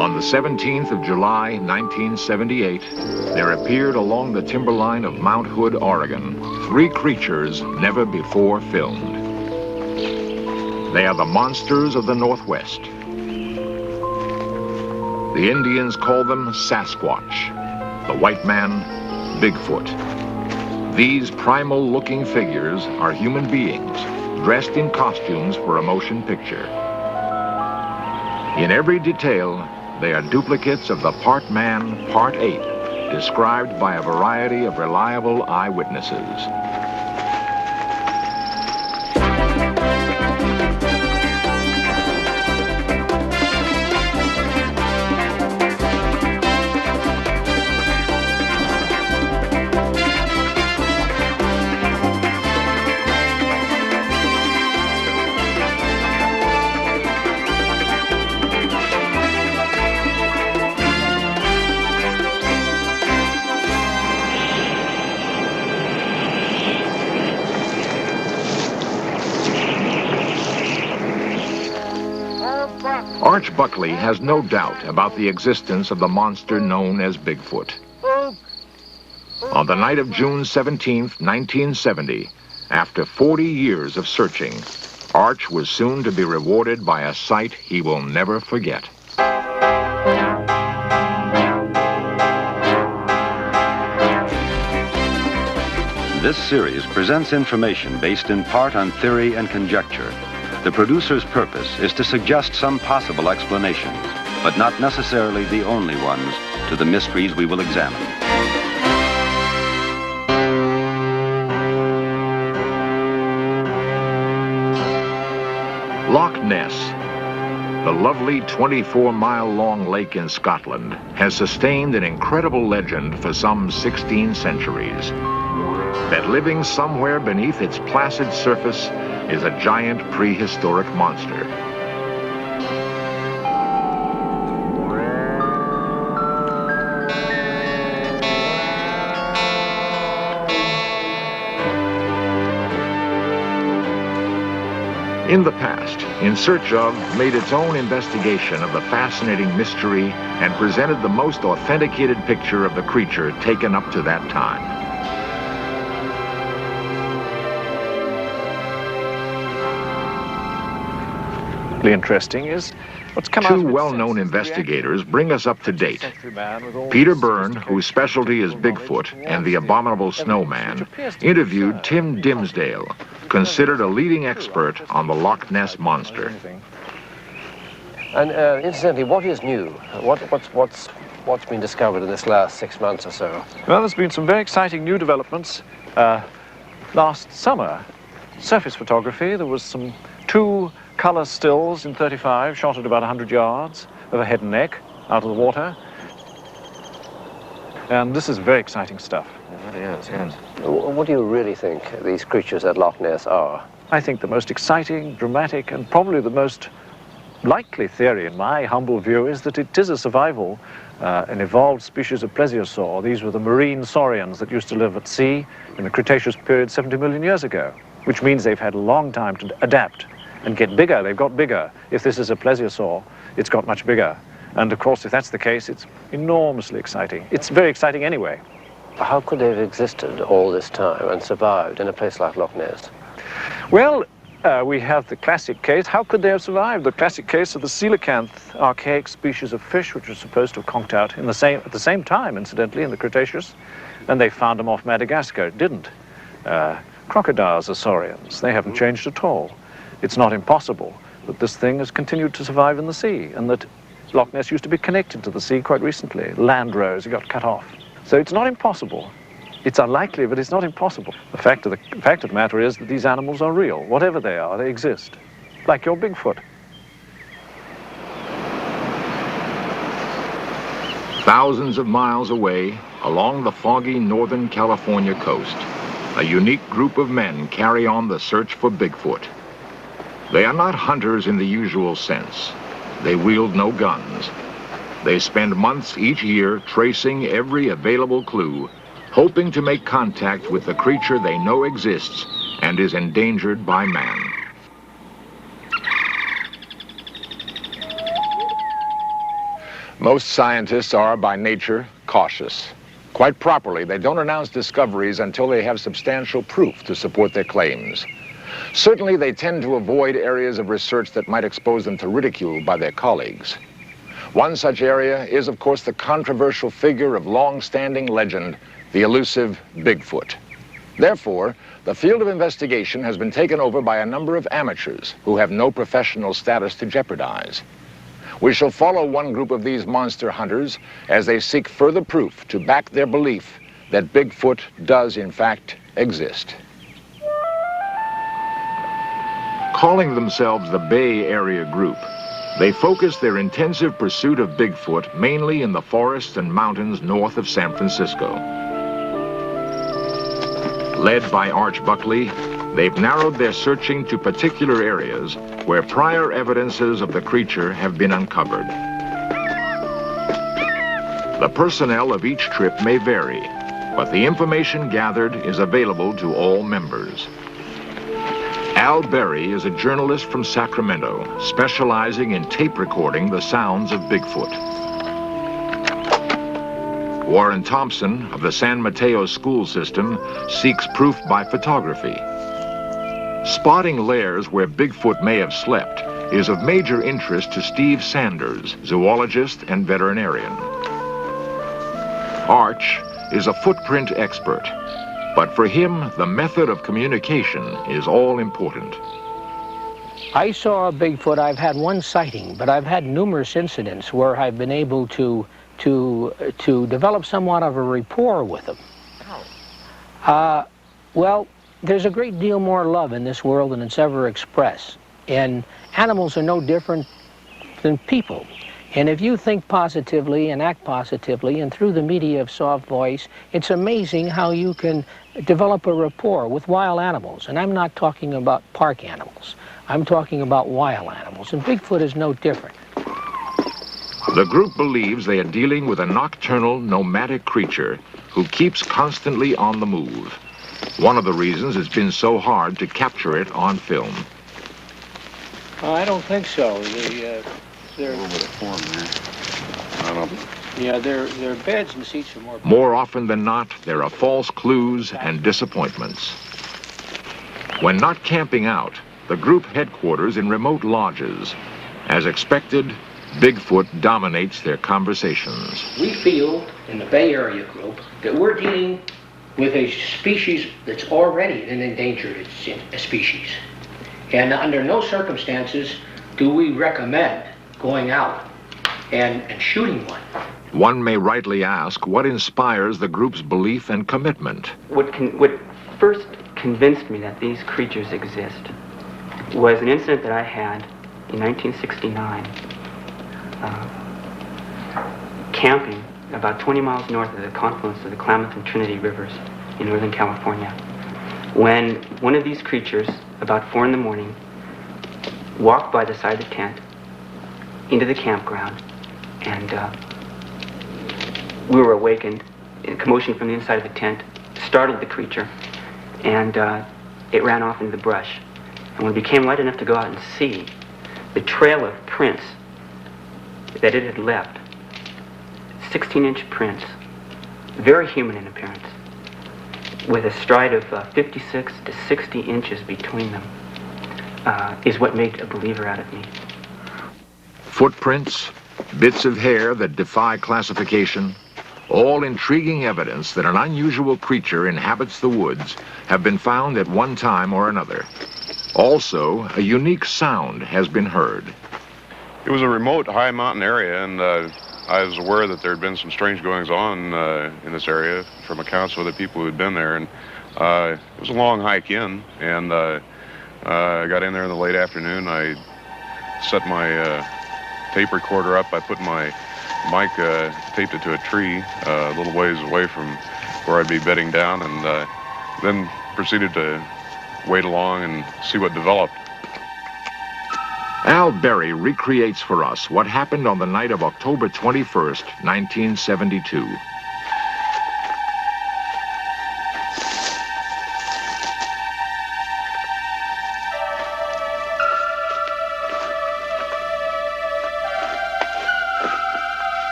On the 17th of July, 1978, there appeared along the timberline of Mount Hood, Oregon, 3 creatures never before filmed. They are the monsters of the Northwest. The Indians call them Sasquatch, the white man, Bigfoot. These primal-looking figures are human beings dressed in costumes for a motion picture. In every detail, they are duplicates of the part man, part ape, described by a variety of reliable eyewitnesses. Arch Buckley has no doubt about the existence of the monster known as Bigfoot. On the night of June 17th, 1970, after 40 years of searching, Arch was soon to be rewarded by a sight he will never forget. This series presents information based in part on theory and conjecture. The producer's purpose is to suggest some possible explanations, but not necessarily the only ones, to the mysteries we will examine. Loch Ness, the lovely 24-mile-long lake in Scotland, has sustained an incredible legend for some 16 centuries. That living somewhere beneath its placid surface is a giant prehistoric monster. In the past, In Search Of made its own investigation of the fascinating mystery and presented the most authenticated picture of the creature taken up to that time. Interesting is what's come out of Two it well-known since. investigators bring us up to date. Peter Byrne, whose specialty is Bigfoot and the abominable snowman, interviewed Tim Dimsdale, considered a leading expert on the Loch Ness monster. And incidentally, what is new? What's been discovered in this last 6 months or so? Well, there's been some very exciting new developments. Last summer, surface photography, there was some 2 color stills in 35, shot at about 100 yards of a head and neck out of the water. And this is very exciting stuff. Yes, yes. What do you really think these creatures at Loch Ness are? I think the most exciting, dramatic, and probably the most likely theory, in my humble view, is that it is a survival, an evolved species of plesiosaur. These were the marine saurians that used to live at sea in the Cretaceous period 70 million years ago, which means they've had a long time to adapt and get bigger. They've got bigger. If this is a plesiosaur, it's got much bigger. And of course, if that's the case, it's enormously exciting. It's very exciting anyway. How could they have existed all this time and survived in a place like Loch Ness? Well, we have the classic case. How could they have survived? The classic case of the coelacanth, archaic species of fish, which was supposed to have conked out at the same time, incidentally, in the Cretaceous. And they found them off Madagascar. It didn't. Crocodiles are saurians. They haven't changed at all. It's not impossible that this thing has continued to survive in the sea, and that Loch Ness used to be connected to the sea quite recently. Land rose, it got cut off. So it's not impossible. It's unlikely, but it's not impossible. The fact of the matter is that these animals are real. Whatever they are, they exist. Like your Bigfoot. Thousands of miles away, along the foggy Northern California coast, a unique group of men carry on the search for Bigfoot. They are not hunters in the usual sense. They wield no guns. They spend months each year tracing every available clue, hoping to make contact with the creature they know exists and is endangered by man. Most scientists are, by nature, cautious. Quite properly, they don't announce discoveries until they have substantial proof to support their claims. Certainly, they tend to avoid areas of research that might expose them to ridicule by their colleagues. One such area is, of course, the controversial figure of long-standing legend, the elusive Bigfoot. Therefore, the field of investigation has been taken over by a number of amateurs who have no professional status to jeopardize. We shall follow one group of these monster hunters as they seek further proof to back their belief that Bigfoot does, in fact, exist. Calling themselves the Bay Area Group, they focus their intensive pursuit of Bigfoot mainly in the forests and mountains north of San Francisco. Led by Arch Buckley, they've narrowed their searching to particular areas where prior evidences of the creature have been uncovered. The personnel of each trip may vary, but the information gathered is available to all members. Al Berry is a journalist from Sacramento, specializing in tape recording the sounds of Bigfoot. Warren Thompson of the San Mateo school system seeks proof by photography. Spotting lairs where Bigfoot may have slept is of major interest to Steve Sanders, zoologist and veterinarian. Arch is a footprint expert, but for him, the method of communication is all important. I saw a Bigfoot. I've had one sighting, but I've had numerous incidents where I've been able to develop somewhat of a rapport with them. Well, there's a great deal more love in this world than it's ever expressed. And animals are no different than people. And if you think positively and act positively, and through the media of soft voice, it's amazing how you can develop a rapport with wild animals. And I'm not talking about park animals. I'm talking about wild animals. And Bigfoot is no different. The group believes they are dealing with a nocturnal, nomadic creature who keeps constantly on the move. One of the reasons it's been so hard to capture it on film. I don't think so. A little bit of form there. I don't know. Yeah, their beds and seats are more... More often than not, there are false clues and disappointments. When not camping out, the group headquarters in remote lodges. As expected, Bigfoot dominates their conversations. We feel in the Bay Area group that we're dealing with a species that's already an endangered species. And under no circumstances do we recommend going out and shooting one. One may rightly ask what inspires the group's belief and commitment. What first convinced me that these creatures exist was an incident that I had in 1969, camping about 20 miles north of the confluence of the Klamath and Trinity Rivers in Northern California, when one of these creatures, about 4 in the morning, walked by the side of the tent into the campground, and we were awakened. A commotion from the inside of the tent startled the creature, and it ran off into the brush. And when it became light enough to go out and see, the trail of prints that it had left, 16-inch prints, very human in appearance, with a stride of 56 to 60 inches between them, is what made a believer out of me. Footprints, bits of hair that defy classification, all intriguing evidence that an unusual creature inhabits the woods have been found at one time or another. Also, a unique sound has been heard. It was a remote, high mountain area, and I was aware that there had been some strange goings-on in this area from accounts of the people who had been there. And it was a long hike in, and I got in there in the late afternoon. I set my tape recorder up. I put my mic, taped it to a tree a little ways away from where I'd be bedding down, and then proceeded to wait along and see what developed. Al Berry recreates for us what happened on the night of October 21st, 1972.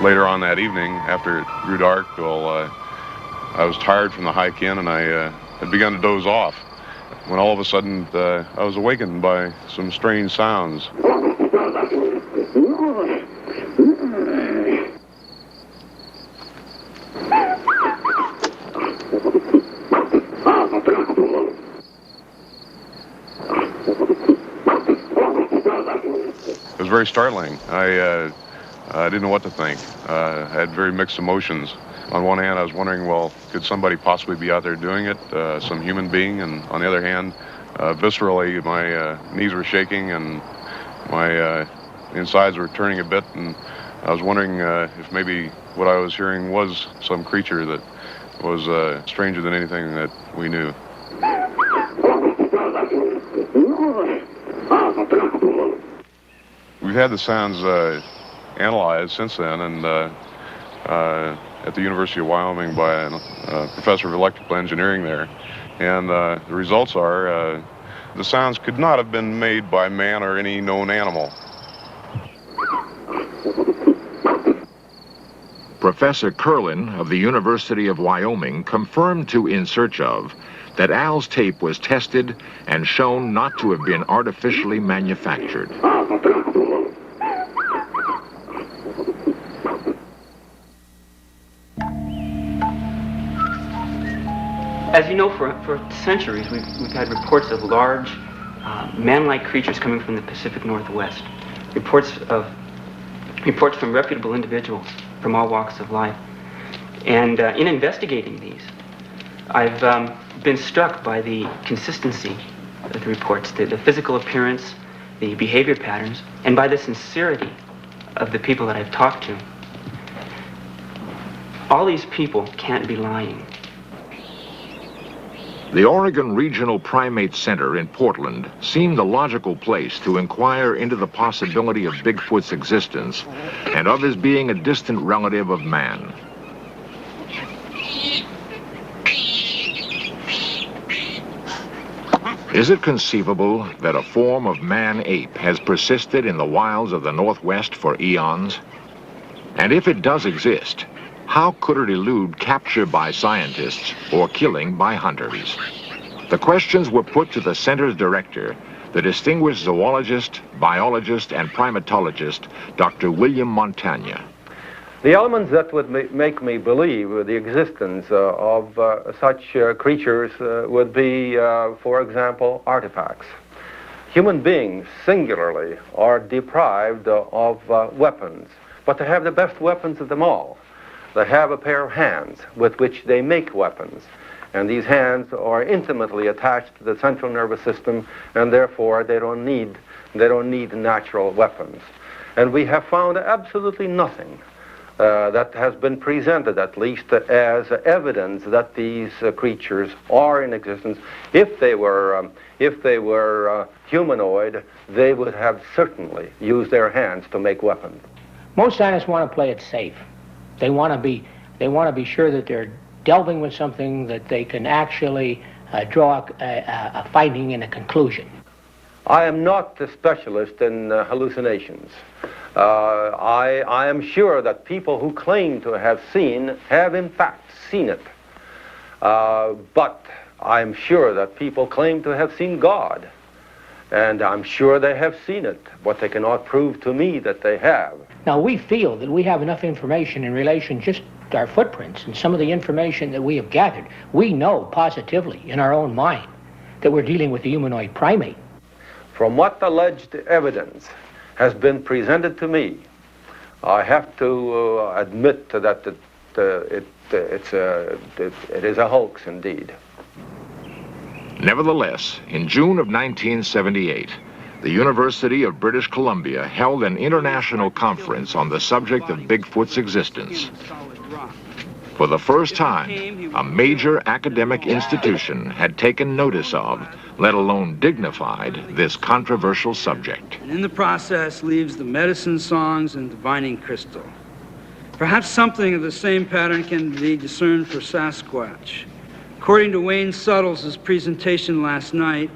later on that evening, after it grew dark, well, I was tired from the hike in, and I had begun to doze off, when all of a sudden I was awakened by some strange sounds. It was very startling. I didn't know what to think. I had very mixed emotions. On one hand, I was wondering, well, could somebody possibly be out there doing it, some human being? And on the other hand, viscerally, my knees were shaking and my insides were turning a bit, and I was wondering if maybe what I was hearing was some creature that was stranger than anything that we knew. We've had the sounds analyzed since then, and at the University of Wyoming by a professor of electrical engineering there. And the results are the sounds could not have been made by man or any known animal. Professor Curlin of the University of Wyoming confirmed to In Search Of that Al's tape was tested and shown not to have been artificially manufactured. As you know, for centuries, we've had reports of large, man-like creatures coming from the Pacific Northwest. Reports from reputable individuals from all walks of life. And in investigating these, I've been struck by the consistency of the reports, the physical appearance, the behavior patterns, and by the sincerity of the people that I've talked to. All these people can't be lying. The Oregon Regional Primate Center in Portland seemed the logical place to inquire into the possibility of Bigfoot's existence and of his being a distant relative of man. Is it conceivable that a form of man-ape has persisted in the wilds of the Northwest for eons? And if it does exist, how could it elude capture by scientists or killing by hunters? The questions were put to the center's director, the distinguished zoologist, biologist, and primatologist, Dr. William Montagna. The elements that would make me believe the existence of such creatures would be, for example, artifacts. Human beings, singularly, are deprived of weapons, but they have the best weapons of them all. They have a pair of hands with which they make weapons, and these hands are intimately attached to the central nervous system, and therefore they don't need natural weapons. And we have found absolutely nothing that has been presented, at least, as evidence that these creatures are in existence. If they were humanoid, they would have certainly used their hands to make weapons. Most scientists want to play it safe. They want to be sure that they're delving with something that they can actually draw a finding and a conclusion. I am not a specialist in hallucinations. I am sure that people who claim to have seen have in fact seen it. But I'm sure that people claim to have seen God. And I'm sure they have seen it, but they cannot prove to me that they have. Now, we feel that we have enough information in relation just to our footprints and some of the information that we have gathered. We know positively in our own mind that we're dealing with a humanoid primate. From what alleged evidence has been presented to me, I have to admit that it is a hoax indeed. Nevertheless, in June of 1978, the University of British Columbia held an international conference on the subject of Bigfoot's existence. For the first time, a major academic institution had taken notice of, let alone dignified, this controversial subject. And in the process leaves the medicine songs and divining crystal. Perhaps something of the same pattern can be discerned for Sasquatch. According to Wayne Suttles' presentation last night,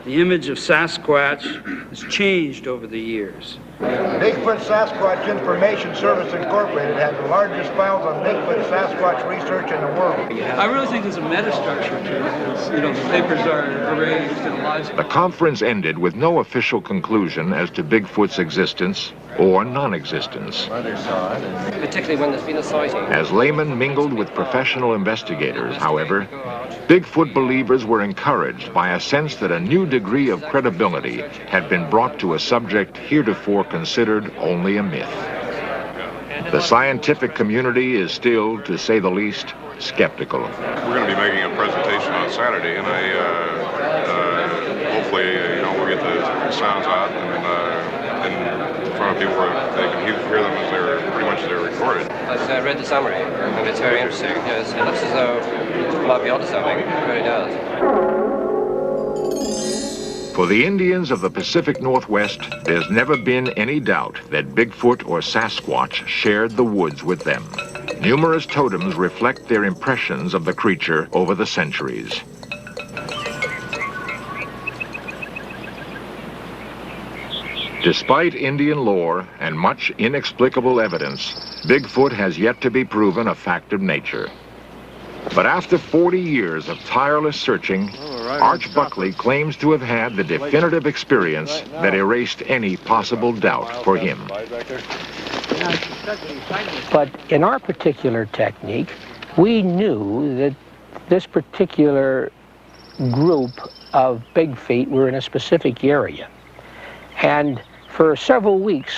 the image of Sasquatch has changed over the years. Bigfoot Sasquatch Information Service Incorporated has the largest files on Bigfoot Sasquatch research in the world. I really think there's a metastructure to it. It's, you know, the papers are arranged in logic. The conference ended with no official conclusion as to Bigfoot's existence or non-existence. Particularly when there's been a sighting. As laymen mingled with professional investigators, however, Bigfoot believers were encouraged by a sense that a new degree of credibility had been brought to a subject heretofore considered only a myth. The scientific community is still, to say the least, skeptical. We're going to be making a presentation on Saturday, and hopefully, we'll get the sounds out and in front of people where they can hear them as they're pretty much as they're recorded. I've read the summary, and it's very interesting. Yes, it looks as though it might be onto something. It really does. For the Indians of the Pacific Northwest, there's never been any doubt that Bigfoot or Sasquatch shared the woods with them. Numerous totems reflect their impressions of the creature over the centuries. Despite Indian lore and much inexplicable evidence, Bigfoot has yet to be proven a fact of nature. But after 40 years of tireless searching, Arch Buckley claims to have had the definitive experience that erased any possible doubt for him. But in our particular technique, we knew that this particular group of big feet were in a specific area. And for several weeks,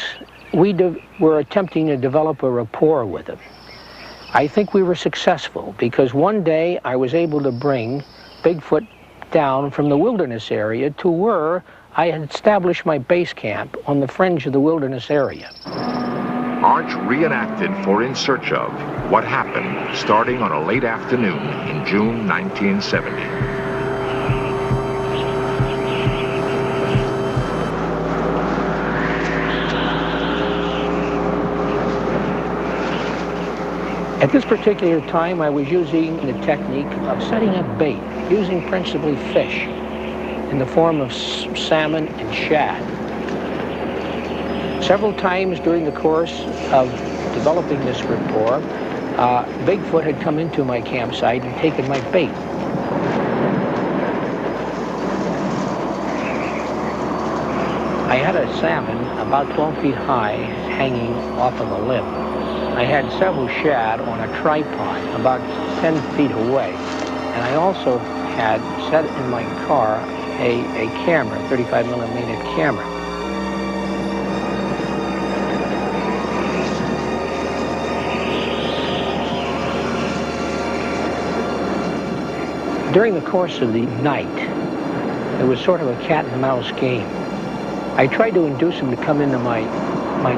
we were attempting to develop a rapport with them. I think we were successful because one day I was able to bring Bigfoot down from the wilderness area to where I had established my base camp on the fringe of the wilderness area. Arch reenacted For In Search Of what happened starting on a late afternoon in June 1970. At this particular time, I was using the technique of setting up bait, using principally fish in the form of salmon and shad. Several times during the course of developing this rapport, Bigfoot had come into my campsite and taken my bait. I had a salmon about 12 feet high hanging off of a limb. I had several shad on a tripod about 10 feet away. And I also had set in my car a camera, 35 millimeter camera. During the course of the night, it was sort of a cat and mouse game. I tried to induce him to come into my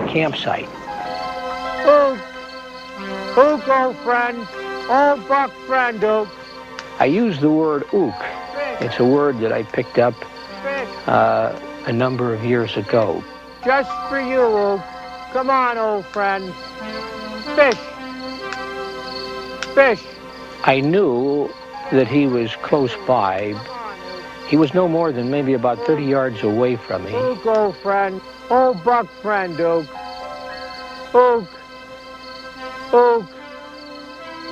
campsite. Ook, ook, old friend, old buck friend, ook. I used the word ook. It's a word that I picked up a number of years ago. Just for you, ook. Come on, old friend. Fish. Fish. I knew that he was close by. He was no more than maybe about 30 yards away from me. Ook, old friend. Old buck friend, ook. Ook. Ook.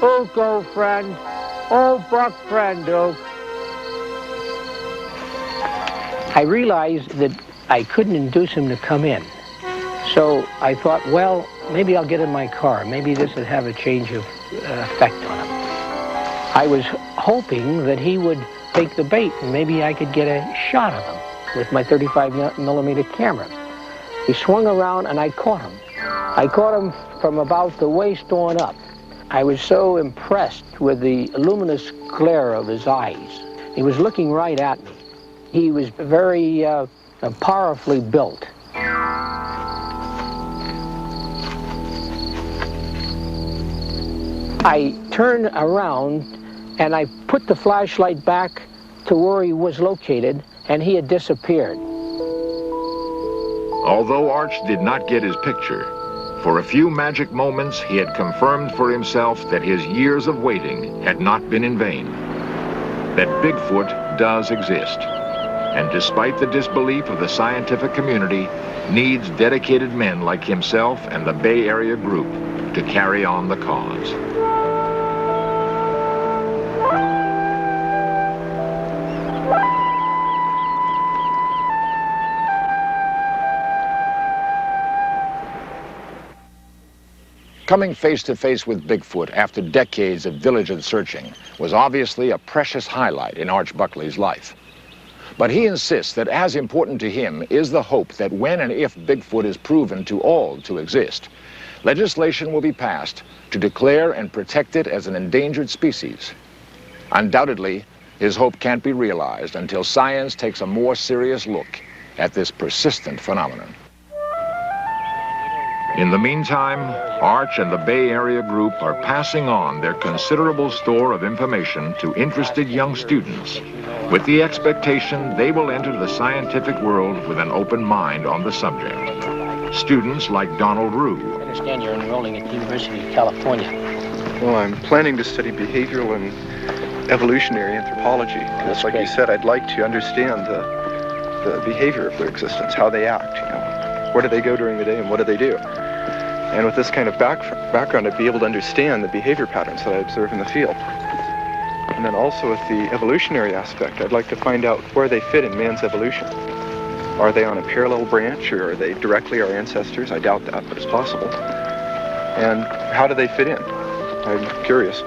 Ook, old friend. Old buck friend, ook. I realized that I couldn't induce him to come in. So I thought, well, maybe I'll get in my car. Maybe this would have a change of effect on him. I was hoping that he would take the bait and maybe I could get a shot of him with my 35 millimeter camera. He swung around and I caught him. I caught him from about the waist on up. I was so impressed with the luminous glare of his eyes. He was looking right at me. He was very powerfully built. I turned around and I put the flashlight back to where he was located, and he had disappeared. Although Arch did not get his picture, for a few magic moments he had confirmed for himself that his years of waiting had not been in vain, that Bigfoot does exist, and despite the disbelief of the scientific community, needs dedicated men like himself and the Bay Area group to carry on the cause. Coming face to face with Bigfoot after decades of diligent searching was obviously a precious highlight in Arch Buckley's life. But he insists that as important to him is the hope that when and if Bigfoot is proven to all to exist, legislation will be passed to declare and protect it as an endangered species. Undoubtedly, his hope can't be realized until science takes a more serious look at this persistent phenomenon. In the meantime, Arch and the Bay Area group are passing on their considerable store of information to interested young students, with the expectation they will enter the scientific world with an open mind on the subject. Students like Donald Rue. I understand you're enrolling at the University of California. Well, I'm planning to study behavioral and evolutionary anthropology. Because like you said, I'd like to understand the behavior of their existence, how they act, you know. Where do they go during the day and what do they do? And with this kind of background, I'd be able to understand the behavior patterns that I observe in the field. And then also with the evolutionary aspect, I'd like to find out where they fit in man's evolution. Are they on a parallel branch, or are they directly our ancestors? I doubt that, but it's possible. And how do they fit in? I'm curious.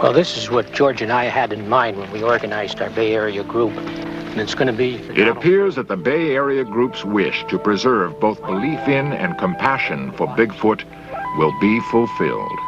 Well, this is what George and I had in mind when we organized our Bay Area group. And it's going to be... It appears that the Bay Area group's wish to preserve both belief in and compassion for Bigfoot will be fulfilled.